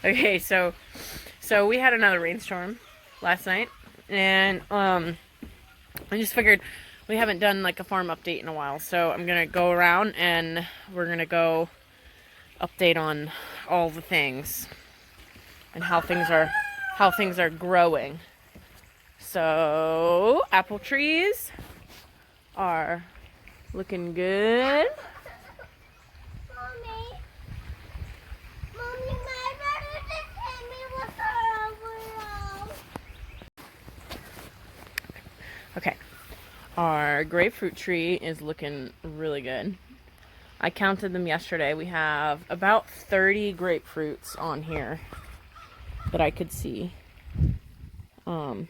Okay, so we had another rainstorm last night, and I just figured we haven't done like a farm update in a while, so I'm gonna go around and we're gonna go update on all the things and how things are growing. So apple trees are looking good. Okay, our grapefruit tree is looking really good. I counted them yesterday. We have about 30 grapefruits on here that I could see. They're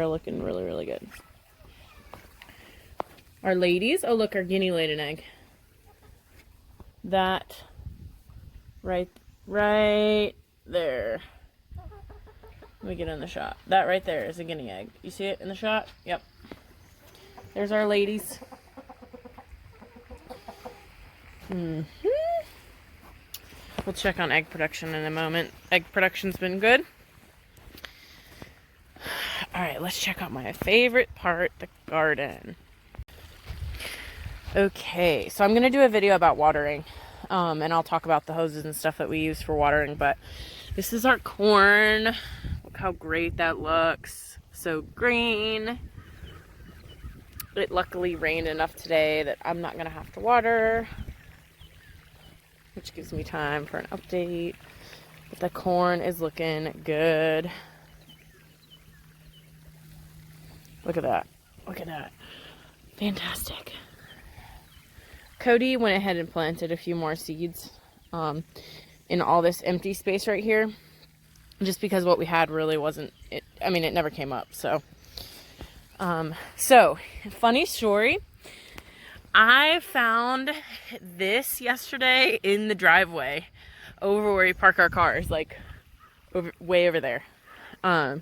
looking really, really good. Our ladies, oh look, our guinea laid an egg. That right there. Let me get in the shot. That right there is a guinea egg. You see it in the shot? Yep. There's our ladies. We'll check on egg production in a moment. Egg production's been good. Alright, let's check out my favorite part, the garden. Okay, so I'm going to do a video about watering. And I'll talk about the hoses and stuff that we use for watering. But this is our corn. Look how great that looks. So green. It luckily rained enough today that I'm not going to have to water, which gives me time for an update. But the corn is looking good. Look at that. Look at that. Fantastic. Cody went ahead and planted a few more seeds in all this empty space right here, just because what we had really wasn't it. I mean, it never came up. So funny story. I found this yesterday in the driveway over where we park our cars, like way over there. I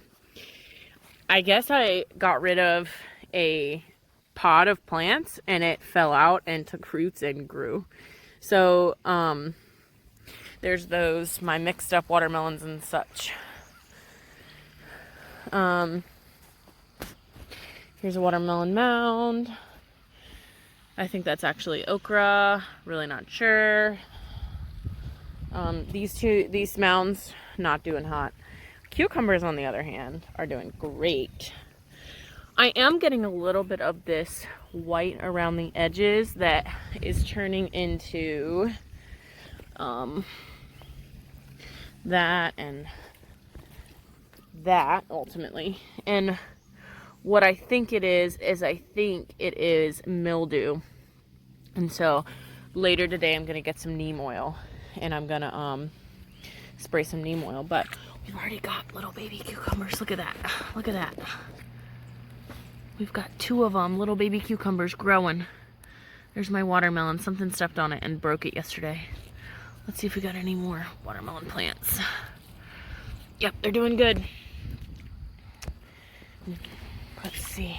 guess I got rid of a pot of plants and it fell out and took roots and grew. So there's those, my mixed up watermelons and such. Here's a watermelon mound. I think that's actually okra, really not sure. These mounds, not doing hot. Cucumbers, on the other hand, are doing great. I am getting a little bit of this white around the edges that is turning into that and that ultimately. And what I think it is I think it is mildew. And so later today I'm gonna get some neem oil and I'm gonna spray some neem oil. But we've already got little baby cucumbers. Look at that. Look at that. We've got 2 of them, little baby cucumbers growing. There's my watermelon. Something stepped on it and broke it yesterday. Let's see if we got any more watermelon plants. Yep, they're doing good. Let's see.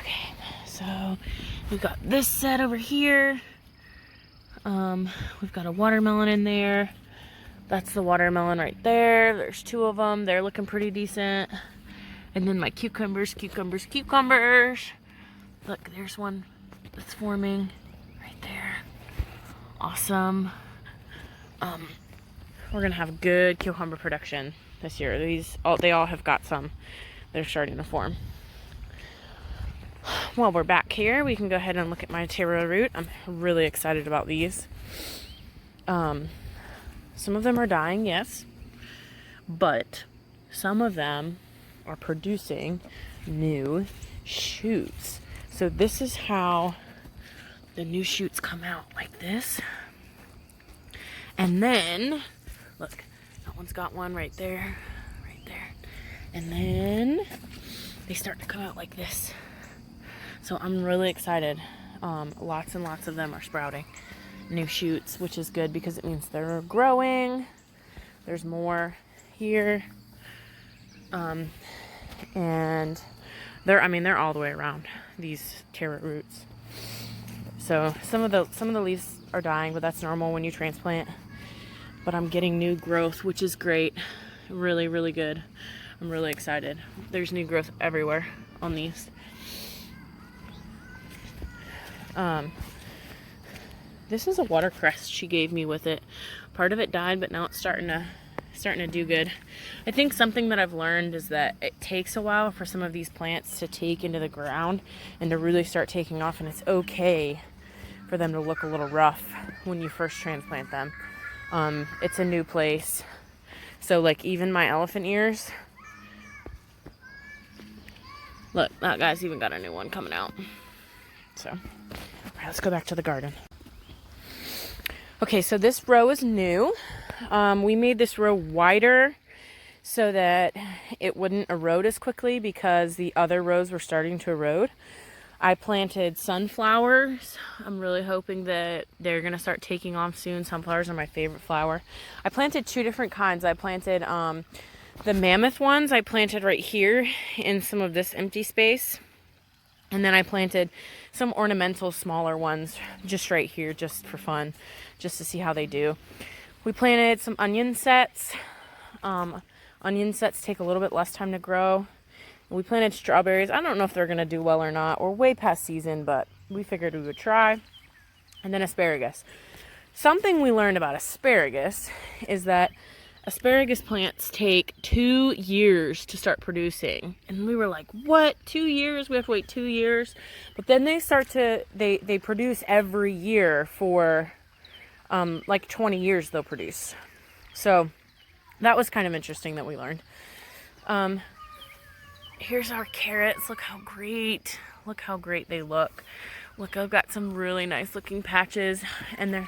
Okay, so we've got this set over here. We've got a watermelon in there. That's the watermelon right there. There's 2 of them. They're looking pretty decent. And then my cucumbers. Look, there's one that's forming right there. Awesome. We're gonna have good cucumber production this year. They all have got some. They're starting to form. While we're back here, we can go ahead and look at my taro root. I'm really excited about these. Some of them are dying, yes, but some of them are producing new shoots. So this is how the new shoots come out, like this. And then, look, that one's got one right there. And then they start to come out like this. So I'm really excited. Lots and lots of them are sprouting new shoots, which is good because it means they're growing. There's more here. And they're all the way around, these taro roots. So some of the leaves are dying, but that's normal when you transplant. But I'm getting new growth, which is great. Really, really good. I'm really excited. There's new growth everywhere on these. This is a watercress she gave me with it. Part of it died, but now it's starting to do good. I think something that I've learned is that it takes a while for some of these plants to take into the ground and to really start taking off, and it's okay for them to look a little rough when you first transplant them. It's a new place. So like even my elephant ears, look, that guy's even got a new one coming out. So, all right, let's go back to the garden. Okay, so this row is new. We made this row wider so that it wouldn't erode as quickly because the other rows were starting to erode. I planted sunflowers. I'm really hoping that they're gonna start taking off soon. Sunflowers are my favorite flower. I planted two different kinds. I planted the mammoth ones. I planted right here in some of this empty space. And then I planted some ornamental smaller ones just right here, just for fun, just to see how they do. We planted some onion sets. Onion sets take a little bit less time to grow. We planted strawberries. I don't know if they're going to do well or not. We're way past season, but we figured we would try. And then asparagus. Something we learned about asparagus is that asparagus plants take 2 years to start producing. And we were like, what? 2 years? We have to wait 2 years? But then they start to, they produce every year for like 20 years they'll produce. So that was kind of interesting that we learned. Here's our carrots. Look how great they look. Look, I've got some really nice looking patches, and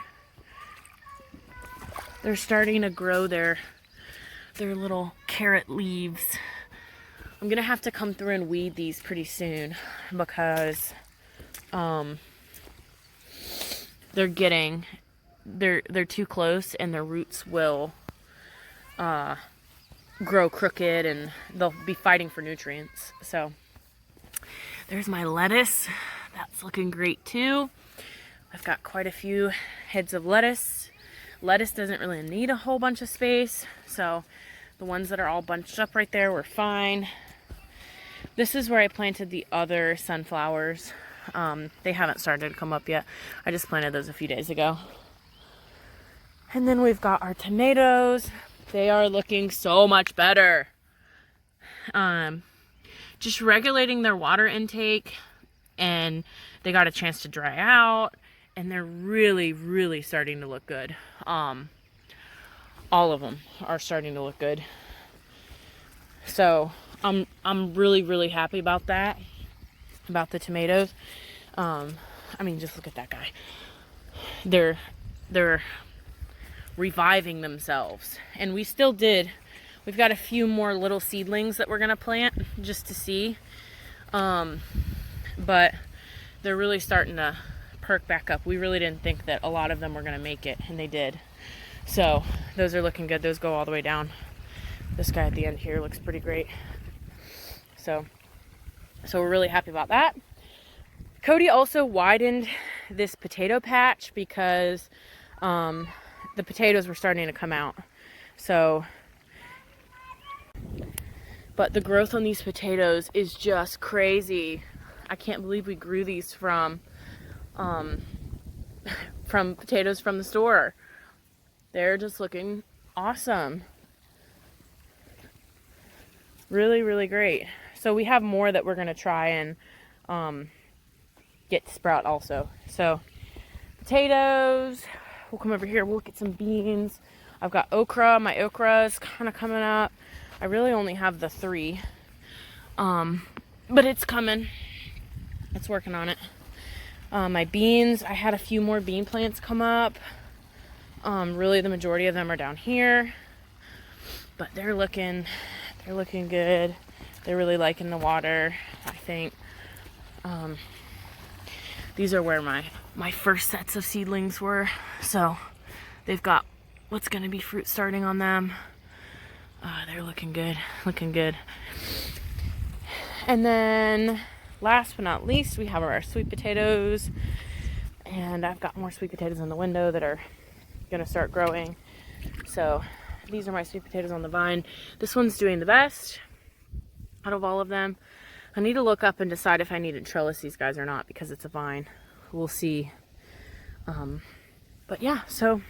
they're starting to grow their little carrot leaves. I'm gonna have to come through and weed these pretty soon because they're too close and their roots will grow crooked and they'll be fighting for nutrients. So there's my lettuce. That's looking great too. I've got quite a few heads of lettuce. Lettuce doesn't really need a whole bunch of space, so the ones that are all bunched up right there were fine. This is where I planted the other sunflowers. They haven't started to come up yet. I just planted those a few days ago. And then we've got our tomatoes. They are looking so much better. Just regulating their water intake, and they got a chance to dry out, and they're really, really starting to look good. All of them are starting to look good. So I'm really, really happy about that, about the tomatoes. I mean, just look at that guy. They're reviving themselves, and we've got a few more little seedlings that we're gonna plant just to see, but they're really starting to perk back up. We really didn't think that a lot of them were gonna make it, and they did. So those are looking good. Those go all the way down. This guy at the end here looks pretty great. So we're really happy about that. Cody also widened this potato patch because the potatoes were starting to come out. So, but the growth on these potatoes is just crazy. I can't believe we grew these from potatoes from the store. They're just looking awesome. Really, really great. So we have more that we're gonna try and get to sprout also. So potatoes. We'll come over here, we'll get some beans. I've got okra. My okra is kind of coming up. I really only have the 3. But it's coming. It's working on it. My beans, I had a few more bean plants come up. Really the majority of them are down here. But they're looking good. They're really liking the water, I think. These are where my first sets of seedlings were. So they've got what's going to be fruit starting on them. They're looking good, looking good. And then last but not least, we have our sweet potatoes. And I've got more sweet potatoes in the window that are gonna start growing. So these are my sweet potatoes on the vine. This one's doing the best out of all of them. I need to look up and decide if I need to trellis these guys or not because it's a vine. We'll see. But yeah, so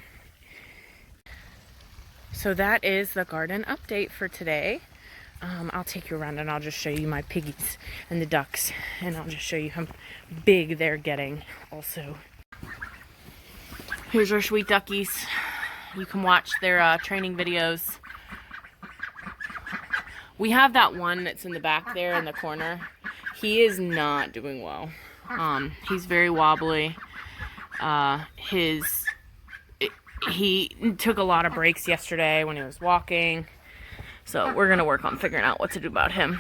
that is the garden update for today. I'll take you around and I'll just show you my piggies and the ducks, and I'll just show you how big they're getting also. Here's our sweet duckies. You can watch their training videos. We have that one that's in the back there in the corner. He is not doing well. He's very wobbly. He took a lot of breaks yesterday when he was walking. So we're gonna work on figuring out what to do about him.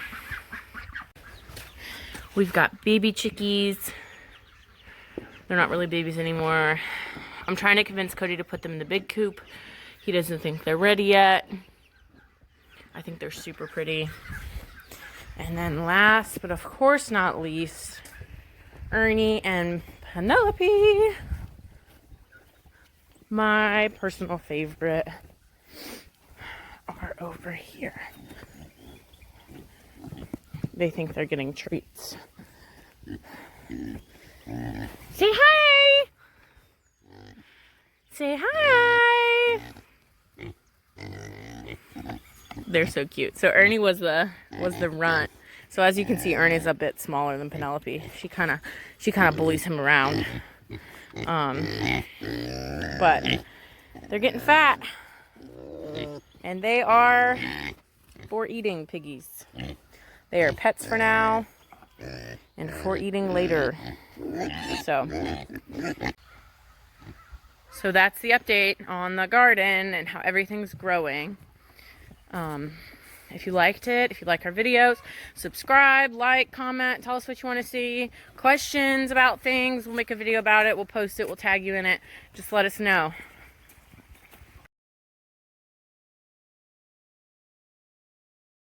We've got baby chickies. They're not really babies anymore. I'm trying to convince Cody to put them in the big coop. He doesn't think they're ready yet. I think they're super pretty. And then last, but of course not least, Ernie and Penelope. My personal favorite are over here. They think they're getting treats. Say hi! Say hi! They're so cute. So Ernie was the runt. So as you can see, Ernie's a bit smaller than Penelope. She kind of bullies him around. But they're getting fat. And they are for eating piggies. They are pets for now and for eating later. So that's the update on the garden and how everything's growing. If you liked it, if you like our videos, subscribe, like, comment, tell us what you want to see. Questions about things, we'll make a video about it, we'll post it, we'll tag you in it. Just let us know.